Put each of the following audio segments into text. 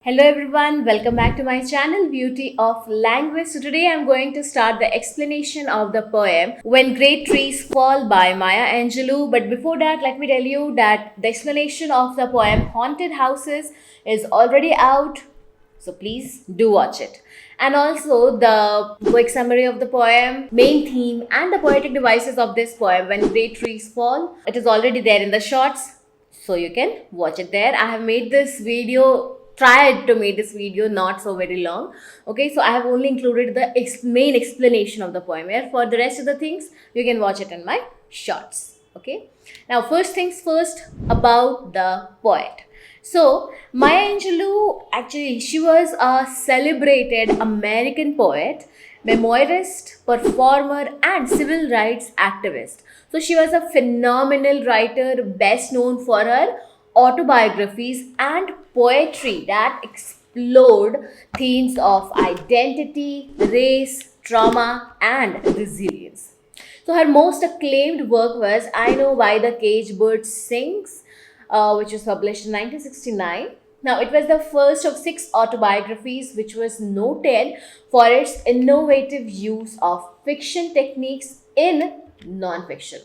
Hello everyone, welcome back to my channel Beauty of Language. So today I'm going to start the explanation of the poem When Great Trees Fall by Maya Angelou. But before that, let me tell you that the explanation of the poem Haunted Houses is already out. So please do watch it. And also the quick summary of the poem, main theme and the poetic devices of this poem When Great Trees Fall. It is already there in the shorts, so you can watch it there. I have made this video, tried to make this video not so very long. Okay, so I have only included the main explanation of the poem here. For the rest of the things, you can watch it in my shorts. Okay, now first things first about the poet. So Maya Angelou, actually she was a celebrated American poet, memoirist, performer and civil rights activist. So she was a phenomenal writer, best known for her autobiographies and poetry that explored themes of identity, race, trauma and resilience. So her most acclaimed work was I Know Why the Cage Bird Sings, which was published in 1969. Now, it was the first of six autobiographies which was noted for its innovative use of fiction techniques in non-fiction.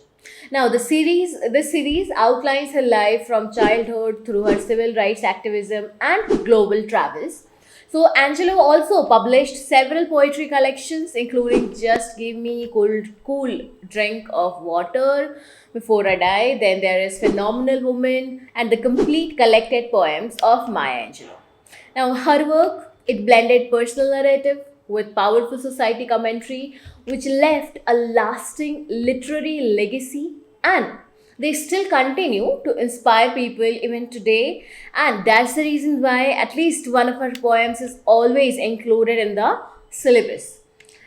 Now, this series outlines her life from childhood through her civil rights activism and global travels. So Angelo also published several poetry collections, including Just Give Me Cool Drink of Water, Before I Die, then there is Phenomenal Woman, and the complete collected poems of Maya Angelou. Now, her work, it blended personal narrative with powerful society commentary, which left a lasting literary legacy, and they still continue to inspire people even today. And that's the reason why at least one of her poems is always included in the syllabus.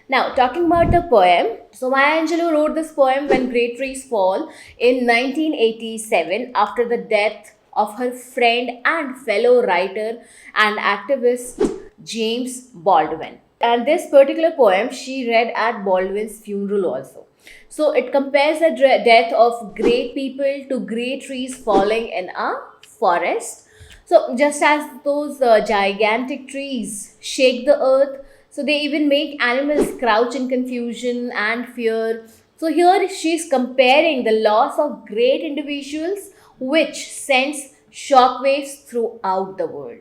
Now, talking about the poem, so Maya Angelou wrote this poem When Great Trees Fall in 1987 after the death of her friend and fellow writer and activist James Baldwin. And this particular poem she read at Baldwin's funeral also. So it compares the death of great people to great trees falling in a forest. So just as those gigantic trees shake the earth, so they even make animals crouch in confusion and fear. So here she's comparing the loss of great individuals, which sends shockwaves throughout the world.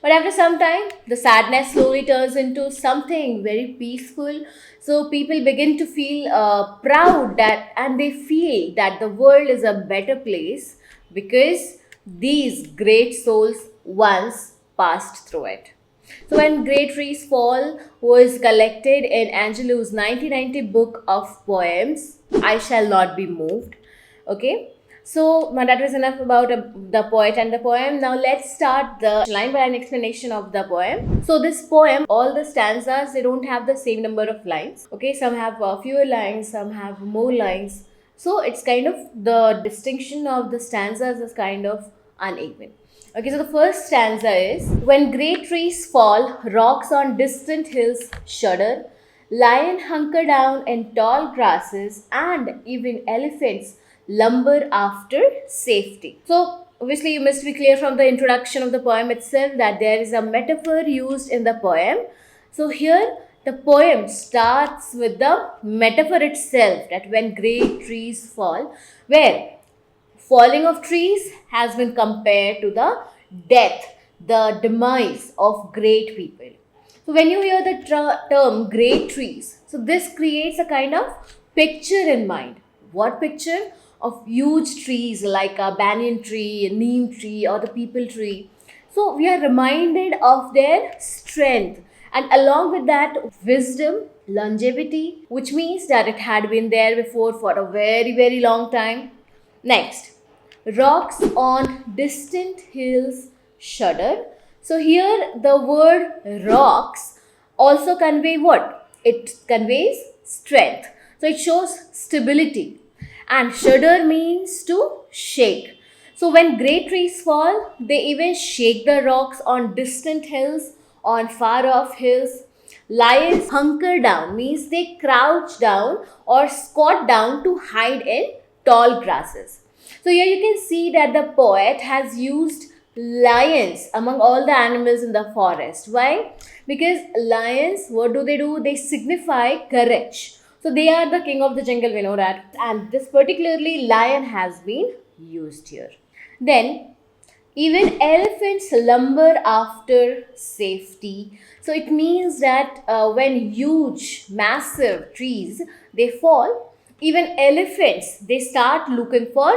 But after some time, the sadness slowly turns into something very peaceful. So people begin to feel proud that, and they feel that the world is a better place because these great souls once passed through it. So when Great Trees Fall was collected in Angelou's 1990 book of poems, I Shall Not Be Moved. Okay. So that was enough about the poet and the poem. Now let's start the line by line explanation of the poem. So this poem, all the stanzas, they don't have the same number of lines. Okay, some have fewer lines, some have more lines. So it's kind of the distinction of the stanzas is kind of uneven. Okay, so the first stanza is When great trees fall, rocks on distant hills shudder, lion hunker down in tall grasses, and even elephants lumber after safety. So, obviously, you must be clear from the introduction of the poem itself that there is a metaphor used in the poem. So, here the poem starts with the metaphor itself that when great trees fall, where falling of trees has been compared to the death, the demise of great people. So, when you hear the term great trees, so this creates a kind of picture in mind. What picture? Of huge trees like a banyan tree, a neem tree, or the peepal tree. So, we are reminded of their strength, and along with that, wisdom, longevity, which means that it had been there before for a very, very long time. Next, rocks on distant hills shudder. So here the word rocks also convey what? It conveys strength. So it shows stability. And shudder means to shake. So when great trees fall, they even shake the rocks on distant hills, on far off hills. Lions hunker down means they crouch down or squat down to hide in tall grasses. So here you can see that the poet has used lions among all the animals in the forest. Why? Because lions, what do? They signify courage. So they are the king of the jungle, we know that. And this particularly lion has been used here. Then even elephants slumber after safety. So it means that when huge, massive trees they fall, even elephants they start looking for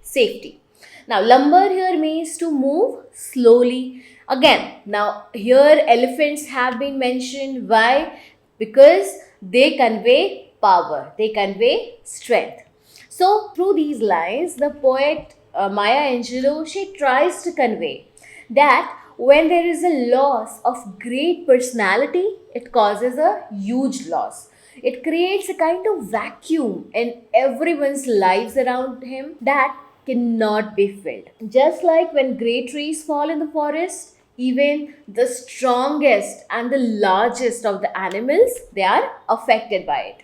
safety. Now, lumber here means to move slowly. Again, now here elephants have been mentioned. Why? Because they convey power, they convey strength. So, through these lines, the poet Maya Angelou she tries to convey that when there is a loss of great personality, it causes a huge loss. It creates a kind of vacuum in everyone's lives around him that cannot be filled. Just like when great trees fall in the forest, even the strongest and the largest of the animals they are affected by it.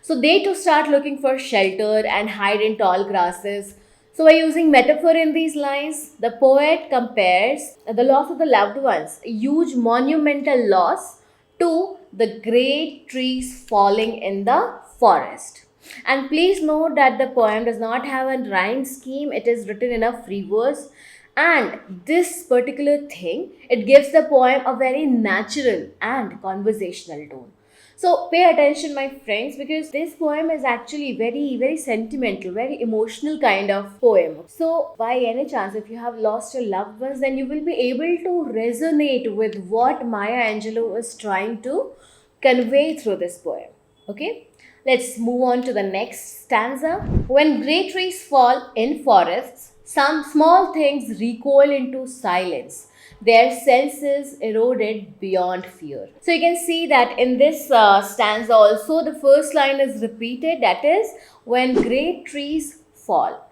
So they too start looking for shelter and hide in tall grasses. So by using metaphor in these lines, the poet compares the loss of the loved ones, a huge monumental loss, to the great trees falling in the forest. And please note that the poem does not have a rhyme scheme, it is written in a free verse. And this particular thing, it gives the poem a very natural and conversational tone. So pay attention, my friends, because this poem is actually very, very sentimental, very emotional kind of poem. So, by any chance, if you have lost your loved ones, then you will be able to resonate with what Maya Angelou is trying to convey through this poem. Okay? Let's move on to the next stanza. When great trees fall in forests, some small things recoil into silence, their senses eroded beyond fear. So you can see that in this stanza also the first line is repeated, that is, when great trees fall.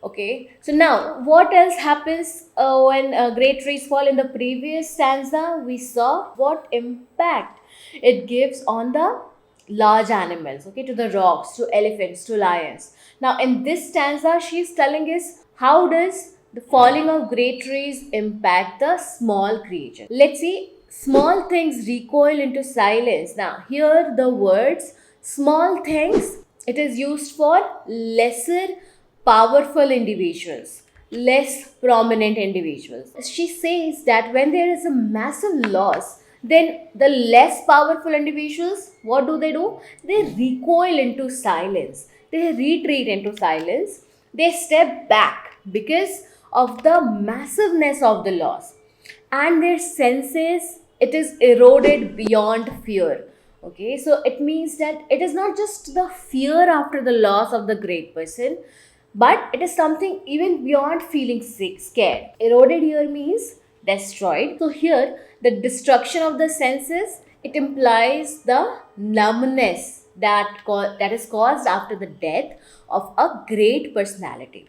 Okay, so now what else happens when great trees fall? In the previous stanza, we saw what impact it gives on the large animals, okay, to the rocks, to elephants, to lions. Now, in this stanza, she is telling us how does the falling of great trees impact the small creature. Let's see, small things recoil into silence. Now, here the words small things, it is used for lesser powerful individuals, less prominent individuals. She says that when there is a massive loss, then the less powerful individuals, what do? They recoil into silence, they retreat into silence, they step back because of the massiveness of the loss, and their senses it is eroded beyond fear. Okay, so it means that it is not just the fear after the loss of the great person, but it is something even beyond feeling sick, scared. Eroded here means destroyed. So here the destruction of the senses it implies the numbness that is caused after the death of a great personality.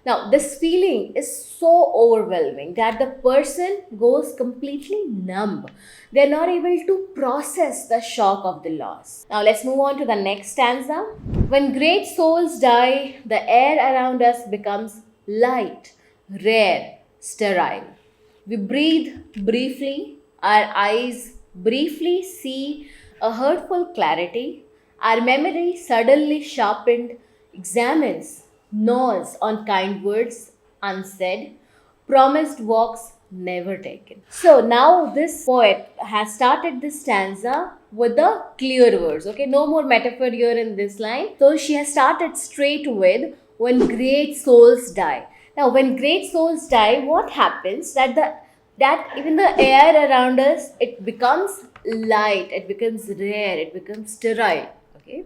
Now, this feeling is so overwhelming that the person goes completely numb. They're not able to process the shock of the loss. Now, let's move on to the next stanza. When great souls die, the air around us becomes light, rare, sterile. We breathe briefly, our eyes briefly see a hurtful clarity, our memory suddenly sharpened examines, gnaws on kind words unsaid, promised walks never taken. So now this poet has started this stanza with the clear words. Okay, no more metaphor here in this line. So she has started straight with when great souls die. Now, when great souls die, what happens? That even the air around us it becomes light, it becomes rare, it becomes sterile. Okay.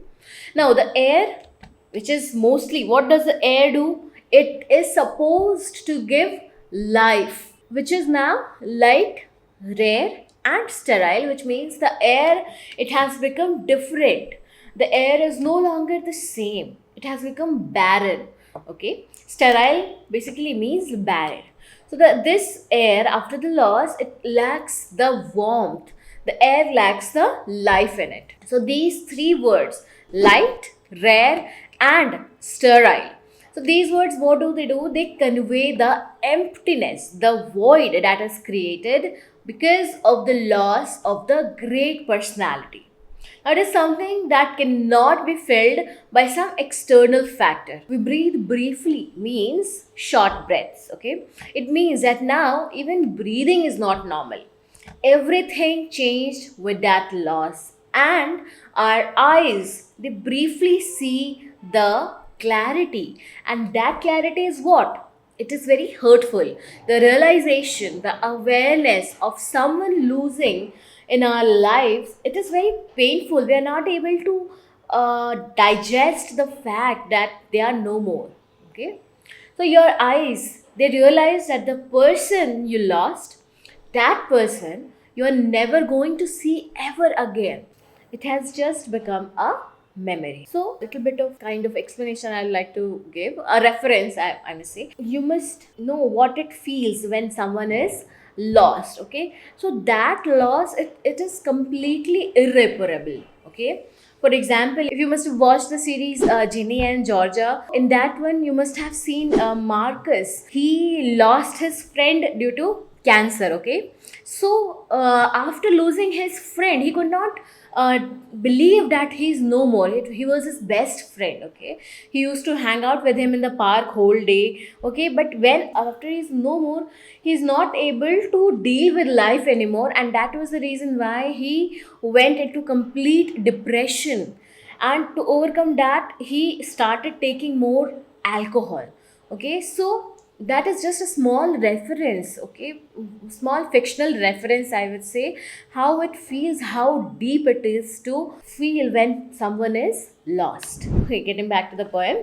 Now, the air, which is mostly what does the air do? It is supposed to give life, which is now light, rare, and sterile, which means the air it has become different. The air is no longer the same. It has become barren. Okay, sterile basically means barren. So this air after the loss it lacks the warmth. The air lacks the life in it. So these three words, light, rare, and sterile. So these words, what do? They convey the emptiness, the void that is created because of the loss of the great personality. It is something that cannot be filled by some external factor. We breathe briefly means short breaths, okay? It means that now even breathing is not normal. Everything changed with that loss, and our eyes, they briefly see the clarity, and that clarity is what? It is very hurtful. The realization, the awareness of someone losing in our lives, it is very painful. We are not able to digest the fact that they are no more. Okay, so your eyes, they realize that the person you lost, that person you are never going to see ever again. It has just become a memory. So, little bit of kind of explanation I'd like to give, a reference I must say. You must know what it feels when someone is lost. Okay, so that loss, it is completely irreparable. Okay, for example, if you must have watched the series Ginny and Georgia, in that one you must have seen Marcus. He lost his friend due to cancer. Okay, so after losing his friend, he could not uh, believe that he's no more. He was his best friend. Okay, he used to hang out with him in the park whole day. Okay, but when after he's no more, he's not able to deal with life anymore, and that was the reason why he went into complete depression. And to overcome that, he started taking more alcohol. Okay, so that is just a small reference. Okay, small fictional reference, I would say, how it feels, how deep it is to feel when someone is lost. Okay, getting back to the poem.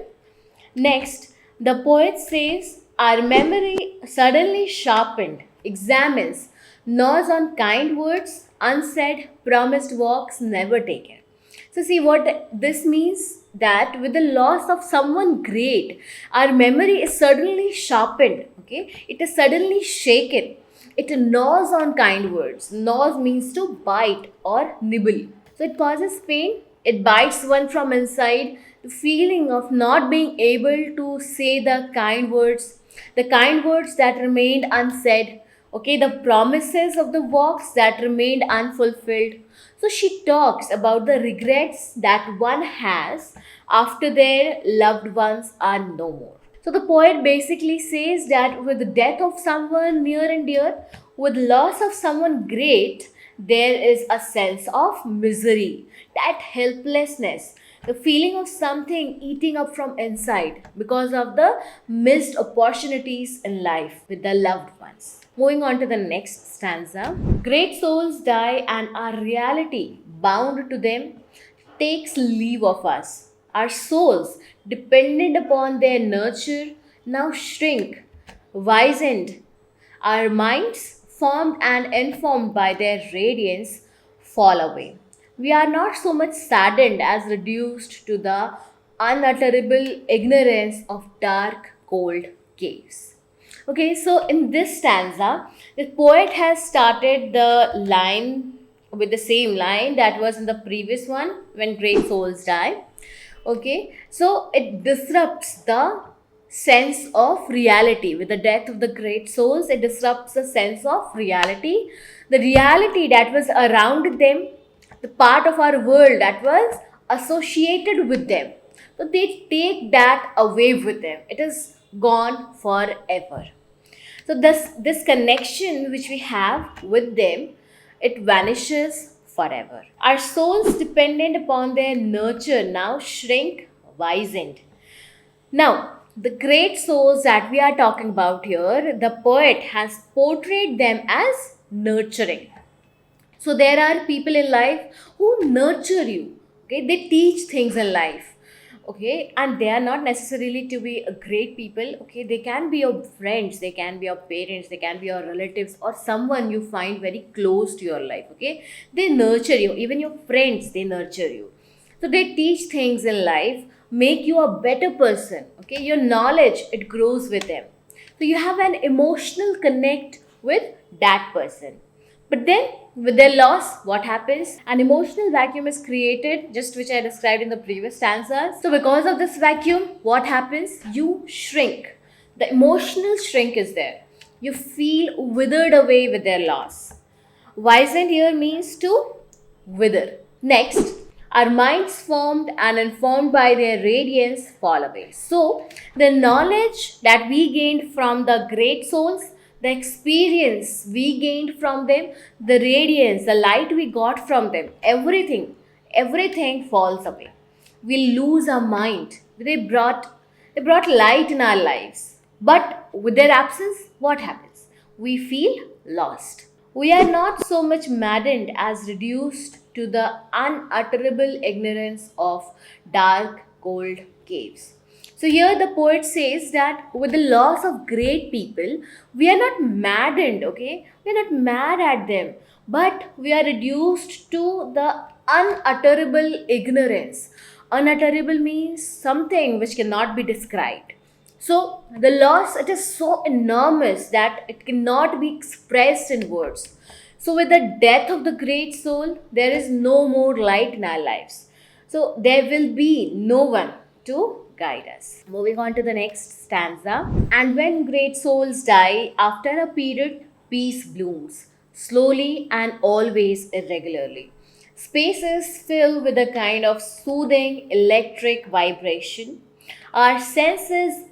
Next, the poet says, our memory suddenly sharpened, examines, gnaws on kind words, unsaid, promised walks never taken. So, see what this means, that with the loss of someone great, our memory is suddenly sharpened, okay? It is suddenly shaken. It gnaws on kind words. Gnaws means to bite or nibble. So it causes pain, it bites one from inside. The feeling of not being able to say the kind words that remained unsaid, okay, the promises of the walks that remained unfulfilled. So she talks about the regrets that one has after their loved ones are no more. So the poet basically says that with the death of someone near and dear, with loss of someone great, there is a sense of misery, that helplessness, the feeling of something eating up from inside because of the missed opportunities in life with the loved ones. Moving on to the next stanza. Great souls die, and our reality, bound to them, takes leave of us. Our souls, dependent upon their nurture, now shrink, wizened. Our minds, formed and informed by their radiance, fall away. We are not so much saddened as reduced to the unutterable ignorance of dark, cold caves. Okay, so in this stanza, the poet has started the line with the same line that was in the previous one, when great souls die. Okay, so it disrupts the sense of reality. With the death of the great souls, it disrupts the sense of reality. The reality that was around them, the part of our world that was associated with them. So they take that away with them. It is gone forever. So this connection which we have with them, it vanishes forever. Our souls dependent upon their nurture now shrink, wizened. Now, the great souls that we are talking about here, the poet has portrayed them as nurturing. So there are people in life who nurture you. Okay, they teach things in life. Okay, and they are not necessarily to be a great people. Okay, they can be your friends, they can be your parents, they can be your relatives, or someone you find very close to your life. Okay, they nurture you. Even your friends, they nurture you. So they teach things in life, make you a better person. Okay, your knowledge, it grows with them. So you have an emotional connect with that person. But then, with their loss, what happens? An emotional vacuum is created, just which I described in the previous stanzas. So, because of this vacuum, what happens? You shrink. The emotional shrink is there. You feel withered away with their loss. Wizened here means to wither. Next, our minds formed and informed by their radiance fall away. So, the knowledge that we gained from the great souls, the experience we gained from them, the radiance, the light we got from them, everything falls away. We lose our mind. They brought light in our lives. But with their absence, what happens? We feel lost. We are not so much maddened as reduced to the unutterable ignorance of dark, cold caves. So, here the poet says that with the loss of great people, we are not maddened, okay? We are not mad at them, but we are reduced to the unutterable ignorance. Unutterable means something which cannot be described. So the loss, it is so enormous that it cannot be expressed in words. So with the death of the great soul, there is no more light in our lives. So there will be no one to guide us. Moving on to the next stanza. And when great souls die, after a period, peace blooms, slowly and always irregularly. Spaces fill with a kind of soothing electric vibration. Our senses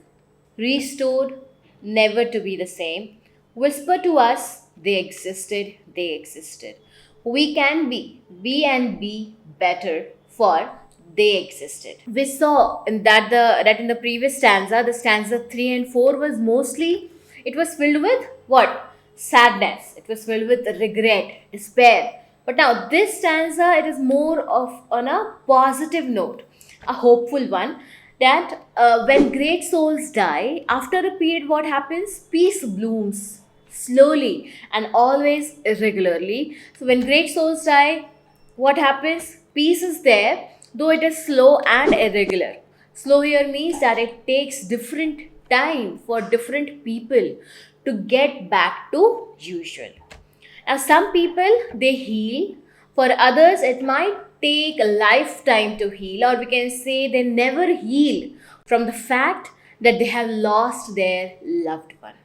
restored, never to be the same. Whisper to us, they existed, they existed. We can be and be better, for they existed. We saw in that in the previous stanza, the stanza 3 and 4 was mostly, it was filled with what? Sadness. It was filled with regret, despair. But now this stanza, it is more of on a positive note, a hopeful one, that when great souls die, after a period, what happens? Peace blooms slowly and always irregularly. So, when great souls die, what happens? Peace is there, though it is slow and irregular. Slow here means that it takes different time for different people to get back to usual. Now, some people they heal, for others, it might take a lifetime to heal, or we can say they never heal from the fact that they have lost their loved one.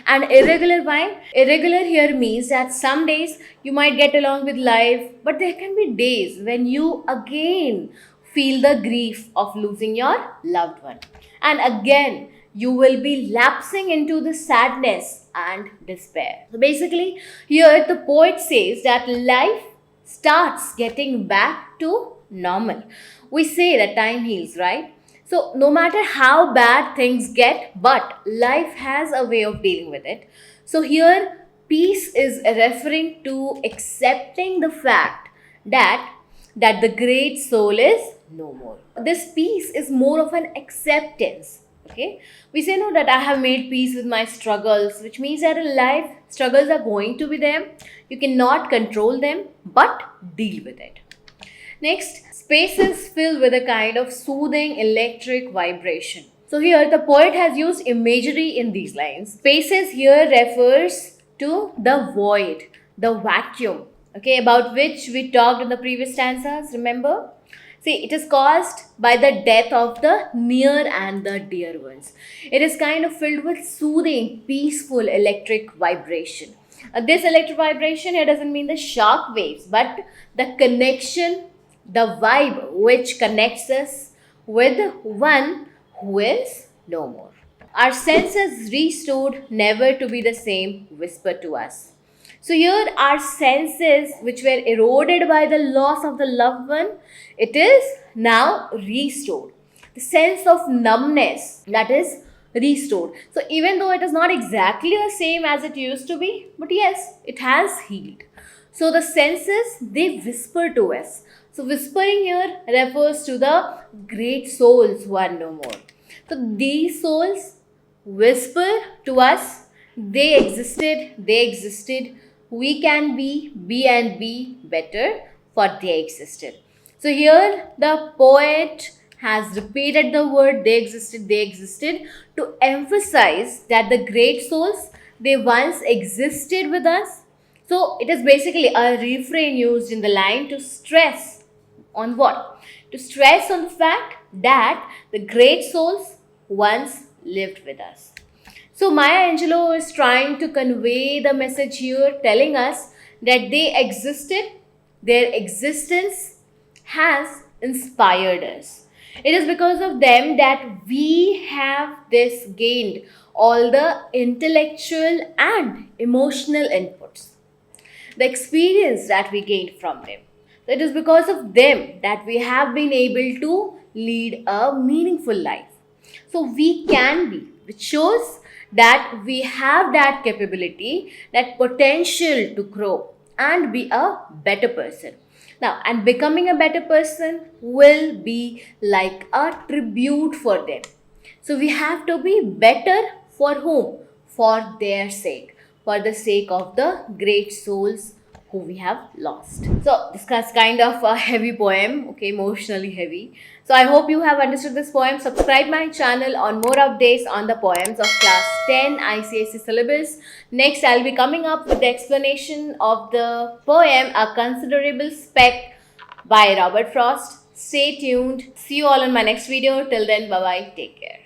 And irregular, why? Irregular here means that some days you might get along with life, but there can be days when you again feel the grief of losing your loved one. And again, you will be lapsing into the sadness and despair. So basically, here the poet says that life starts getting back to normal. We say that time heals, right? So, no matter how bad things get, but life has a way of dealing with it. So, here peace is referring to accepting the fact that the great soul is no more. This peace is more of an acceptance. Okay, we say no, that I have made peace with my struggles, which means that in life struggles are going to be there. You cannot control them, but deal with it. Next, spaces filled with a kind of soothing electric vibration. So here the poet has used imagery in these lines. Spaces here refers to the void, the vacuum, okay, about which we talked in the previous stanzas, remember? See, it is caused by the death of the near and the dear ones. It is kind of filled with soothing, peaceful electric vibration. This electric vibration here doesn't mean the shock waves, but the connection, the vibe which connects us with one who is no more. Our senses restored, never to be the same, whisper to us. So here our senses which were eroded by the loss of the loved one, it is now restored. The sense of numbness, that is restored. So even though it is not exactly the same as it used to be, but yes, it has healed. So the senses, they whisper to us. So whispering here refers to the great souls who are no more. So these souls whisper to us, they existed, we can be and be better, for they existed. So here the poet has repeated the word they existed to emphasize that the great souls, they once existed with us. So it is basically a refrain used in the line to stress on what? To stress on the fact that the great souls once lived with us. So Maya Angelou is trying to convey the message here, telling us that they existed, their existence has inspired us. It is because of them that we have this gained all the intellectual and emotional inputs, the experience that we gained from them. So it is because of them that we have been able to lead a meaningful life. So we can be, which shows that we have that capability, that potential to grow and be a better person. Now, and becoming a better person will be like a tribute for them. So we have to be better for whom? For their sake, for the sake of the great souls who we have lost. So this is kind of a heavy poem, okay, emotionally heavy. So I hope you have understood this poem. Subscribe my channel on more updates on the poems of class 10 ICSE syllabus. Next, I'll be coming up with the explanation of the poem A Considerable Speck by Robert Frost. Stay tuned. See you all in my next video. Till then, bye bye. Take care.